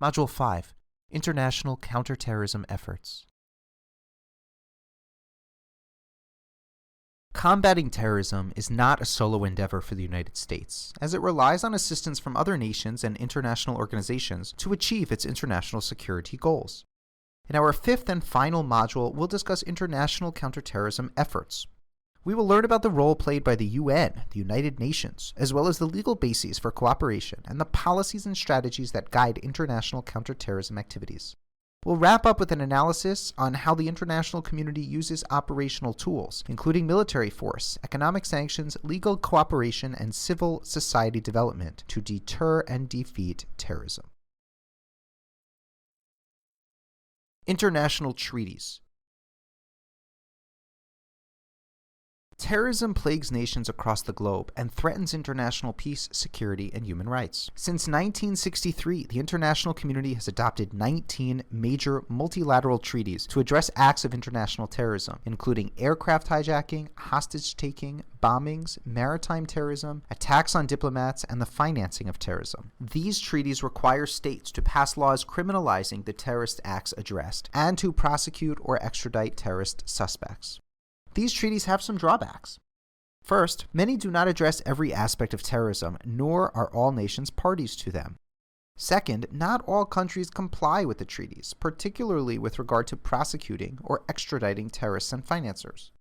Module 5, International Counterterrorism Efforts. Combating terrorism is not a solo endeavor for the United States, as it relies on assistance from other nations and international organizations to achieve its international security goals. In our fifth and final module, we'll discuss international counterterrorism efforts. We will learn about the role played by the UN, the United Nations, as well as the legal bases for cooperation and the policies and strategies that guide international counterterrorism activities. We'll wrap up with an analysis on how the international community uses operational tools, including military force, economic sanctions, legal cooperation, and civil society development to deter and defeat terrorism. International treaties. Terrorism plagues nations across the globe and threatens international peace, security, and human rights. Since 1963, the international community has adopted 19 major multilateral treaties to address acts of international terrorism, including aircraft hijacking, hostage-taking, bombings, maritime terrorism, attacks on diplomats, and the financing of terrorism. These treaties require states to pass laws criminalizing the terrorist acts addressed and to prosecute or extradite terrorist suspects. These treaties have some drawbacks. First, many do not address every aspect of terrorism, nor are all nations parties to them. Second, not all countries comply with the treaties, particularly with regard to prosecuting or extraditing terrorists and financiers.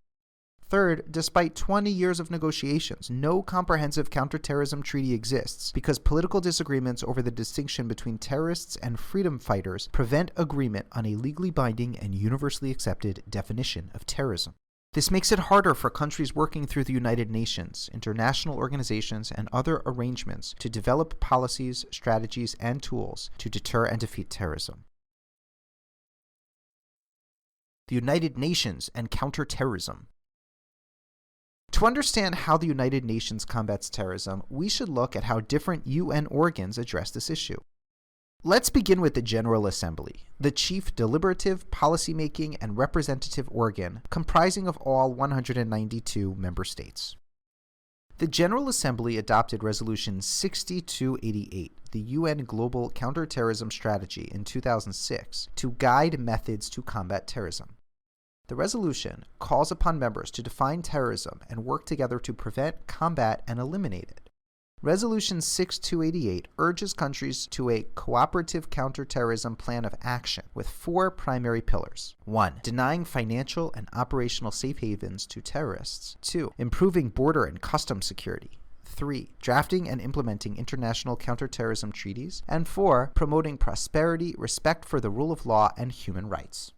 Third, despite 20 years of negotiations, no comprehensive counterterrorism treaty exists because political disagreements over the distinction between terrorists and freedom fighters prevent agreement on a legally binding and universally accepted definition of terrorism. This makes it harder for countries working through the United Nations, international organizations, and other arrangements to develop policies, strategies, and tools to deter and defeat terrorism. The United Nations and counterterrorism. To understand how the United Nations combats terrorism, we should look at how different UN organs address this issue. Let's begin with the General Assembly, the chief deliberative, policymaking, and representative organ comprising of all 192 member states. The General Assembly adopted Resolution 6288, the UN Global Counterterrorism Strategy, in 2006 to guide methods to combat terrorism. The resolution calls upon members to define terrorism and work together to prevent, combat, and eliminate it. Resolution 6288 urges countries to a cooperative counterterrorism plan of action with 4 primary pillars. 1. Denying financial and operational safe havens to terrorists. 2. Improving border and customs security. 3. Drafting and implementing international counterterrorism treaties. And 4. Promoting prosperity, respect for the rule of law, and human rights.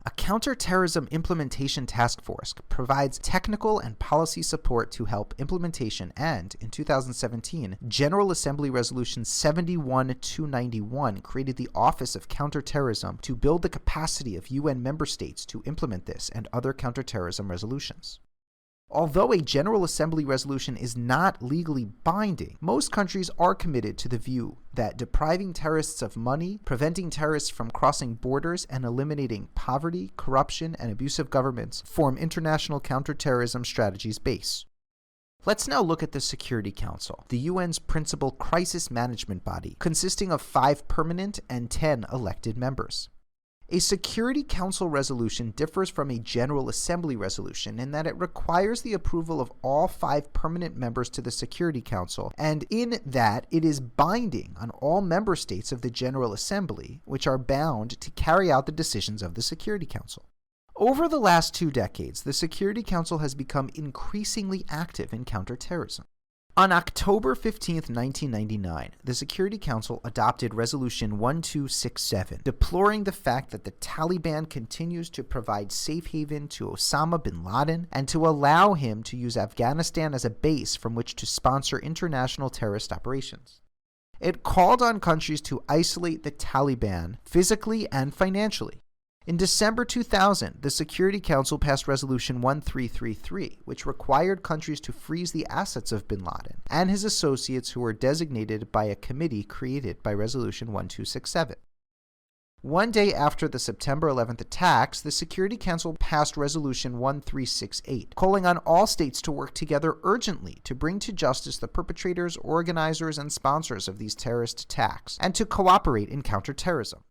A counterterrorism implementation task force provides technical and policy support to help implementation and, in 2017, General Assembly Resolution 71291 created the Office of Counterterrorism to build the capacity of UN member states to implement this and other counterterrorism resolutions. Although a General Assembly resolution is not legally binding, most countries are committed to the view that depriving terrorists of money, preventing terrorists from crossing borders, and eliminating poverty, corruption, and abusive governments form international counterterrorism strategies' base. Let's now look at the Security Council, the UN's principal crisis management body, consisting of 5 permanent and 10 elected members. A Security Council resolution differs from a General Assembly resolution in that it requires the approval of all 5 permanent members to the Security Council, and in that it is binding on all member states of the General Assembly, which are bound to carry out the decisions of the Security Council. Over the last 2 decades, the Security Council has become increasingly active in counterterrorism. On October 15, 1999, the Security Council adopted Resolution 1267, deploring the fact that the Taliban continues to provide safe haven to Osama bin Laden and to allow him to use Afghanistan as a base from which to sponsor international terrorist operations. It called on countries to isolate the Taliban physically and financially. In December 2000, the Security Council passed Resolution 1333, which required countries to freeze the assets of bin Laden and his associates who were designated by a committee created by Resolution 1267. One day after the September 11th attacks, the Security Council passed Resolution 1368, calling on all states to work together urgently to bring to justice the perpetrators, organizers, and sponsors of these terrorist attacks, and to cooperate in counterterrorism.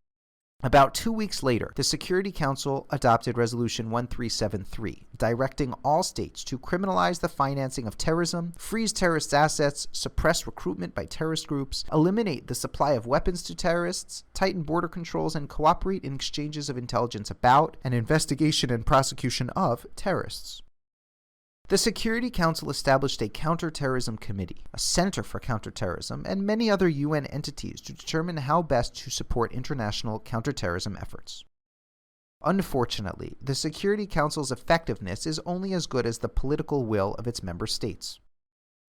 About 2 weeks later, the Security Council adopted Resolution 1373, directing all states to criminalize the financing of terrorism, freeze terrorist assets, suppress recruitment by terrorist groups, eliminate the supply of weapons to terrorists, tighten border controls, and cooperate in exchanges of intelligence about and investigation and prosecution of terrorists. The Security Council established a Counterterrorism Committee, a Center for Counterterrorism, and many other UN entities to determine how best to support international counterterrorism efforts. Unfortunately, the Security Council's effectiveness is only as good as the political will of its member states.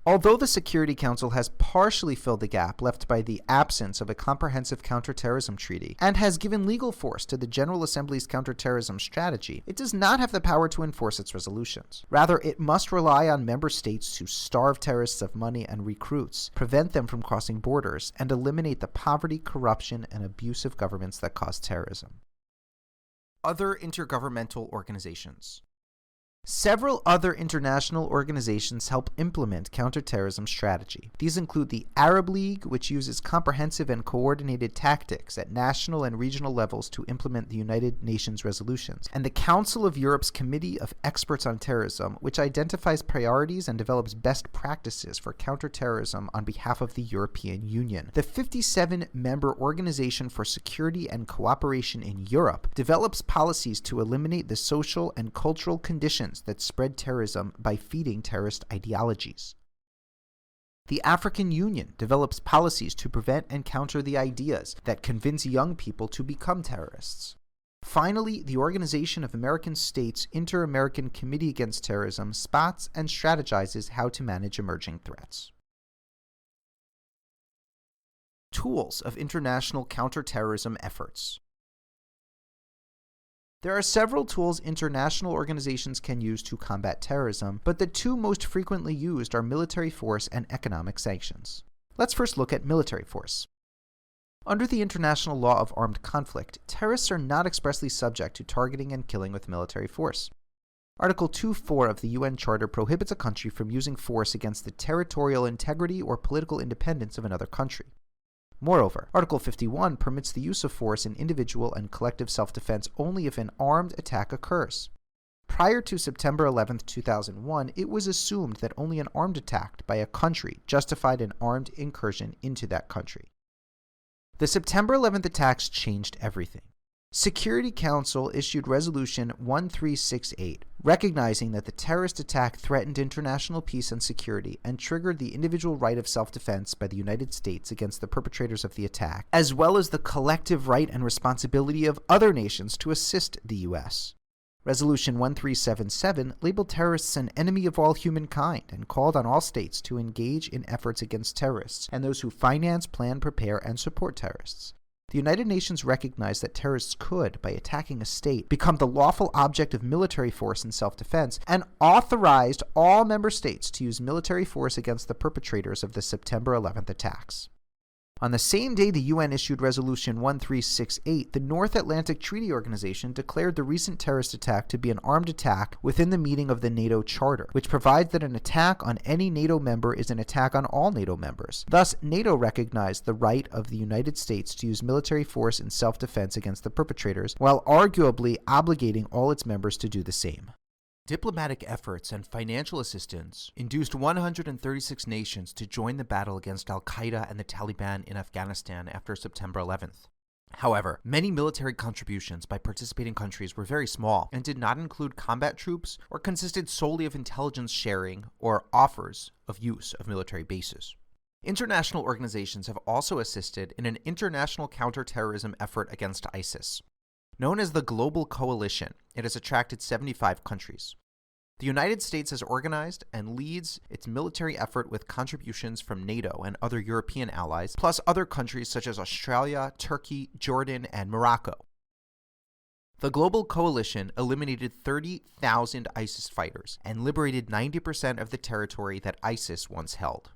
Although the Security Council has partially filled the gap left by the absence of a comprehensive counterterrorism treaty and has given legal force to the General Assembly's counterterrorism strategy, it does not have the power to enforce its resolutions. Rather, it must rely on member states to starve terrorists of money and recruits, prevent them from crossing borders, and eliminate the poverty, corruption, and abusive governments that cause terrorism. Other intergovernmental organizations. Several other international organizations help implement counterterrorism strategy. These include the Arab League, which uses comprehensive and coordinated tactics at national and regional levels to implement the United Nations resolutions, and the Council of Europe's Committee of Experts on Terrorism, which identifies priorities and develops best practices for counterterrorism on behalf of the European Union. The 57-member Organization for Security and Cooperation in Europe develops policies to eliminate the social and cultural conditions that spread terrorism by feeding terrorist ideologies. The African Union develops policies to prevent and counter the ideas that convince young people to become terrorists. Finally, the Organization of American States Inter-American Committee Against Terrorism spots and strategizes how to manage emerging threats. Tools of international counterterrorism efforts. There are several tools international organizations can use to combat terrorism, but the two most frequently used are military force and economic sanctions. Let's first look at military force. Under the international law of armed conflict, terrorists are not expressly subject to targeting and killing with military force. Article 2.4 of the UN Charter prohibits a country from using force against the territorial integrity or political independence of another country. Moreover, Article 51 permits the use of force in individual and collective self-defense only if an armed attack occurs. Prior to September 11, 2001, it was assumed that only an armed attack by a country justified an armed incursion into that country. The September 11th attacks changed everything. Security Council issued Resolution 1368, recognizing that the terrorist attack threatened international peace and security and triggered the individual right of self-defense by the United States against the perpetrators of the attack, as well as the collective right and responsibility of other nations to assist the U.S. Resolution 1377 labeled terrorists an enemy of all humankind and called on all states to engage in efforts against terrorists and those who finance, plan, prepare, and support terrorists. The United Nations recognized that terrorists could, by attacking a state, become the lawful object of military force in self-defense, and authorized all member states to use military force against the perpetrators of the September 11th attacks. On the same day the UN issued Resolution 1368, the North Atlantic Treaty Organization declared the recent terrorist attack to be an armed attack within the meaning of the NATO Charter, which provides that an attack on any NATO member is an attack on all NATO members. Thus, NATO recognized the right of the United States to use military force in self-defense against the perpetrators, while arguably obligating all its members to do the same. Diplomatic efforts and financial assistance induced 136 nations to join the battle against al-Qaeda and the Taliban in Afghanistan after September 11th. However, many military contributions by participating countries were very small and did not include combat troops or consisted solely of intelligence sharing or offers of use of military bases. International organizations have also assisted in an international counterterrorism effort against ISIS. Known as the Global Coalition, it has attracted 75 countries. The United States has organized and leads its military effort with contributions from NATO and other European allies, plus other countries such as Australia, Turkey, Jordan, and Morocco. The Global Coalition eliminated 30,000 ISIS fighters and liberated 90% of the territory that ISIS once held.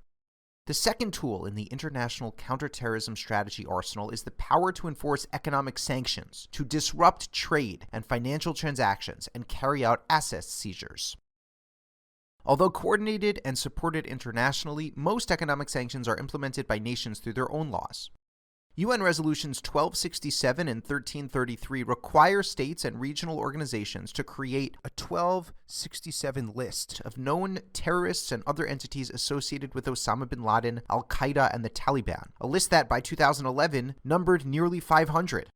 The second tool in the international counterterrorism strategy arsenal is the power to enforce economic sanctions, to disrupt trade and financial transactions, and carry out asset seizures. Although coordinated and supported internationally, most economic sanctions are implemented by nations through their own laws. UN Resolutions 1267 and 1333 require states and regional organizations to create a 1267 list of known terrorists and other entities associated with Osama bin Laden, Al-Qaeda, and the Taliban, a list that by 2011 numbered nearly 500.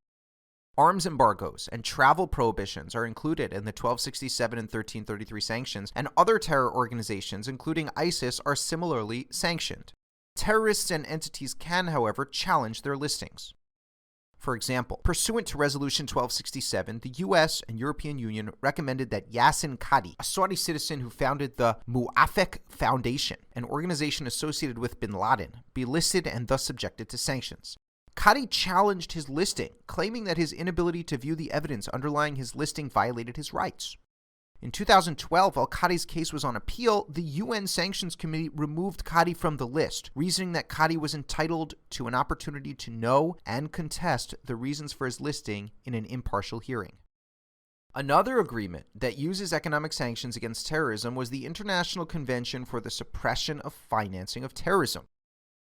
Arms embargoes and travel prohibitions are included in the 1267 and 1333 sanctions, and other terror organizations, including ISIS, are similarly sanctioned. Terrorists and entities can, however, challenge their listings. For example, pursuant to Resolution 1267, the US and European Union recommended that Yasin Qadi, a Saudi citizen who founded the Mu'afek Foundation, an organization associated with bin Laden, be listed and thus subjected to sanctions. Qadi challenged his listing, claiming that his inability to view the evidence underlying his listing violated his rights. In 2012, while Qadi's case was on appeal, the UN Sanctions Committee removed Qadi from the list, reasoning that Qadi was entitled to an opportunity to know and contest the reasons for his listing in an impartial hearing. Another agreement that uses economic sanctions against terrorism was the International Convention for the Suppression of Financing of Terrorism.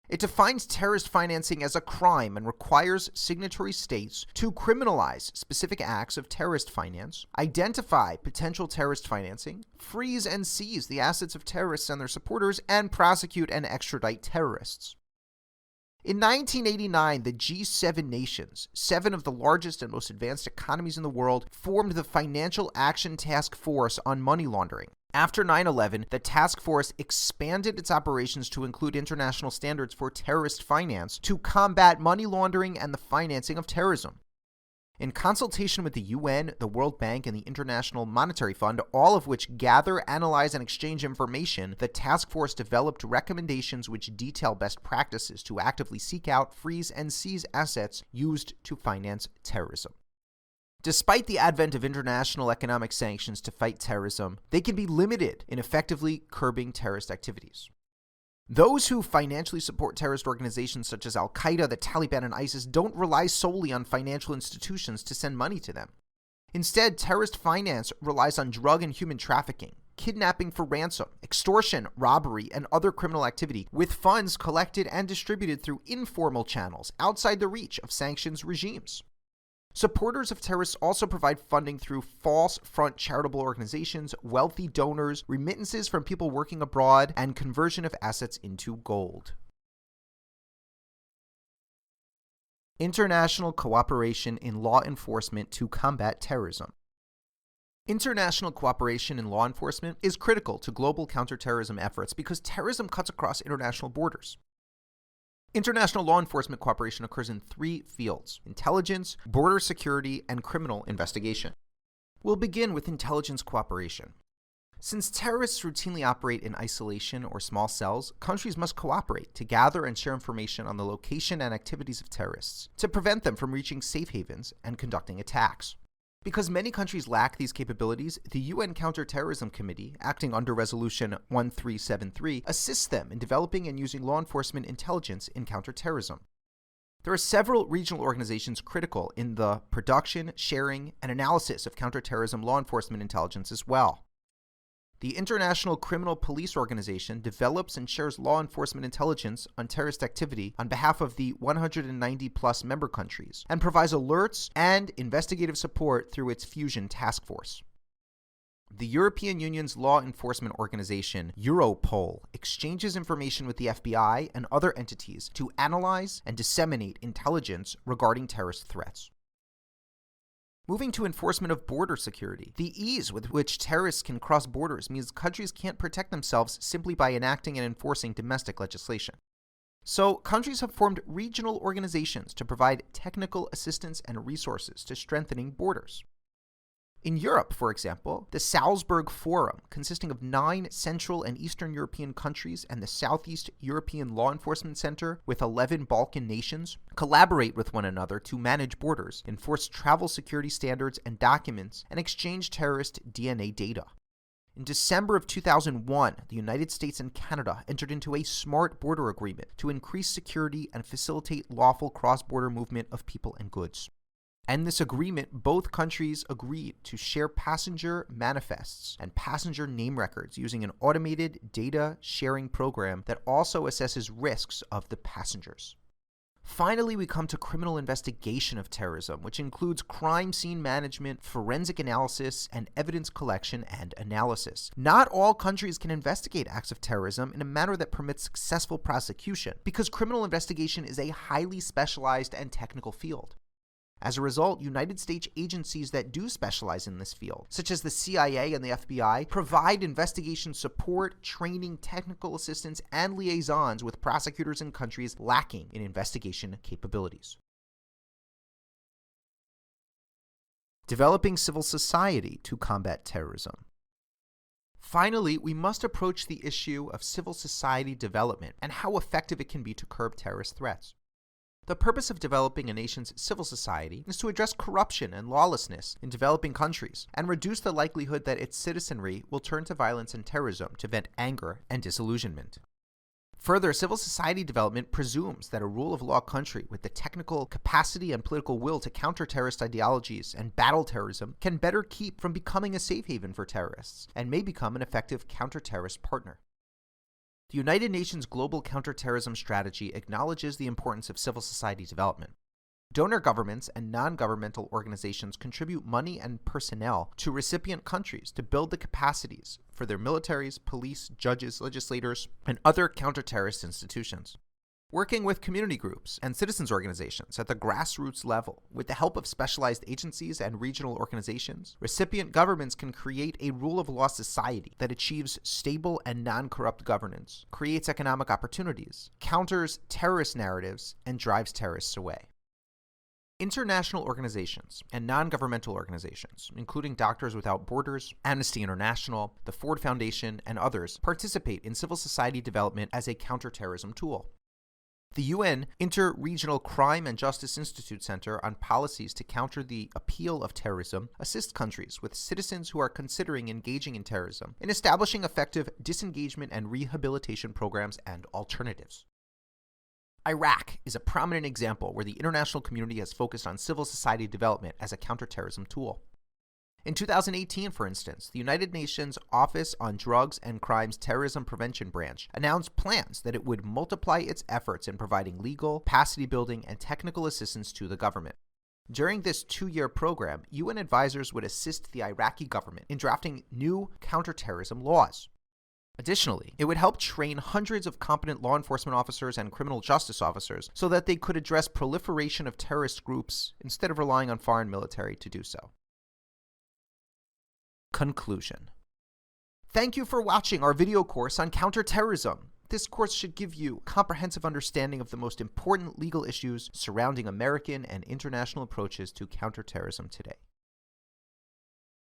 It defines terrorist financing as a crime and requires signatory states to criminalize specific acts of terrorist finance, identify potential terrorist financing, freeze and seize the assets of terrorists and their supporters, and prosecute and extradite terrorists. In 1989, the G7 nations, 7 of the largest and most advanced economies in the world, formed the Financial Action Task Force on Money Laundering. After 9/11, the task force expanded its operations to include international standards for terrorist finance to combat money laundering and the financing of terrorism. In consultation with the UN, the World Bank, and the International Monetary Fund, all of which gather, analyze, and exchange information, the task force developed recommendations which detail best practices to actively seek out, freeze, and seize assets used to finance terrorism. Despite the advent of international economic sanctions to fight terrorism, they can be limited in effectively curbing terrorist activities. Those who financially support terrorist organizations such as Al-Qaeda, the Taliban, and ISIS don't rely solely on financial institutions to send money to them. Instead, terrorist finance relies on drug and human trafficking, kidnapping for ransom, extortion, robbery, and other criminal activity, with funds collected and distributed through informal channels outside the reach of sanctions regimes. Supporters of terrorists also provide funding through false front charitable organizations, wealthy donors, remittances from people working abroad, and conversion of assets into gold. International cooperation in law enforcement to combat terrorism. International cooperation in law enforcement is critical to global counterterrorism efforts because terrorism cuts across international borders. International law enforcement cooperation occurs in 3 fields: intelligence, border security, and criminal investigation. We'll begin with intelligence cooperation. Since terrorists routinely operate in isolation or small cells, countries must cooperate to gather and share information on the location and activities of terrorists, to prevent them from reaching safe havens and conducting attacks. Because many countries lack these capabilities, the UN Counterterrorism Committee, acting under Resolution 1373, assists them in developing and using law enforcement intelligence in counterterrorism. There are several regional organizations critical in the production, sharing, and analysis of counterterrorism law enforcement intelligence as well. The International Criminal Police Organization develops and shares law enforcement intelligence on terrorist activity on behalf of the 190-plus member countries, and provides alerts and investigative support through its Fusion Task Force. The European Union's law enforcement organization, Europol, exchanges information with the FBI and other entities to analyze and disseminate intelligence regarding terrorist threats. Moving to enforcement of border security, the ease with which terrorists can cross borders means countries can't protect themselves simply by enacting and enforcing domestic legislation. So, countries have formed regional organizations to provide technical assistance and resources to strengthening borders. In Europe, for example, the Salzburg Forum, consisting of 9 Central and Eastern European countries, and the Southeast European Law Enforcement Center with 11 Balkan nations, collaborate with one another to manage borders, enforce travel security standards and documents, and exchange terrorist DNA data. In December of 2001, the United States and Canada entered into a smart border agreement to increase security and facilitate lawful cross-border movement of people and goods. In this agreement, both countries agreed to share passenger manifests and passenger name records using an automated data sharing program that also assesses risks of the passengers. Finally, we come to criminal investigation of terrorism, which includes crime scene management, forensic analysis, and evidence collection and analysis. Not all countries can investigate acts of terrorism in a manner that permits successful prosecution, because criminal investigation is a highly specialized and technical field. As a result, United States agencies that do specialize in this field, such as the CIA and the FBI, provide investigation support, training, technical assistance, and liaisons with prosecutors in countries lacking in investigation capabilities. Developing civil society to combat terrorism. Finally, we must approach the issue of civil society development and how effective it can be to curb terrorist threats. The purpose of developing a nation's civil society is to address corruption and lawlessness in developing countries and reduce the likelihood that its citizenry will turn to violence and terrorism to vent anger and disillusionment. Further, civil society development presumes that a rule of law country with the technical capacity and political will to counter terrorist ideologies and battle terrorism can better keep from becoming a safe haven for terrorists and may become an effective counter-terrorist partner. The United Nations Global Counterterrorism Strategy acknowledges the importance of civil society development. Donor governments and non-governmental organizations contribute money and personnel to recipient countries to build the capacities for their militaries, police, judges, legislators, and other counter-terrorist institutions. Working with community groups and citizens organizations at the grassroots level, with the help of specialized agencies and regional organizations, recipient governments can create a rule of law society that achieves stable and non-corrupt governance, creates economic opportunities, counters terrorist narratives, and drives terrorists away. International organizations and non-governmental organizations, including Doctors Without Borders, Amnesty International, the Ford Foundation, and others, participate in civil society development as a counterterrorism tool. The UN Inter-Regional Crime and Justice Institute Center on Policies to Counter the Appeal of Terrorism assists countries with citizens who are considering engaging in terrorism in establishing effective disengagement and rehabilitation programs and alternatives. Iraq is a prominent example where the international community has focused on civil society development as a counterterrorism tool. In 2018, for instance, the United Nations Office on Drugs and Crimes Terrorism Prevention Branch announced plans that it would multiply its efforts in providing legal, capacity building, and technical assistance to the government. During this 2-year program, UN advisors would assist the Iraqi government in drafting new counterterrorism laws. Additionally, it would help train hundreds of competent law enforcement officers and criminal justice officers so that they could address proliferation of terrorist groups instead of relying on foreign military to do so. Conclusion. Thank you for watching our video course on counterterrorism. This course should give you a comprehensive understanding of the most important legal issues surrounding American and international approaches to counterterrorism today.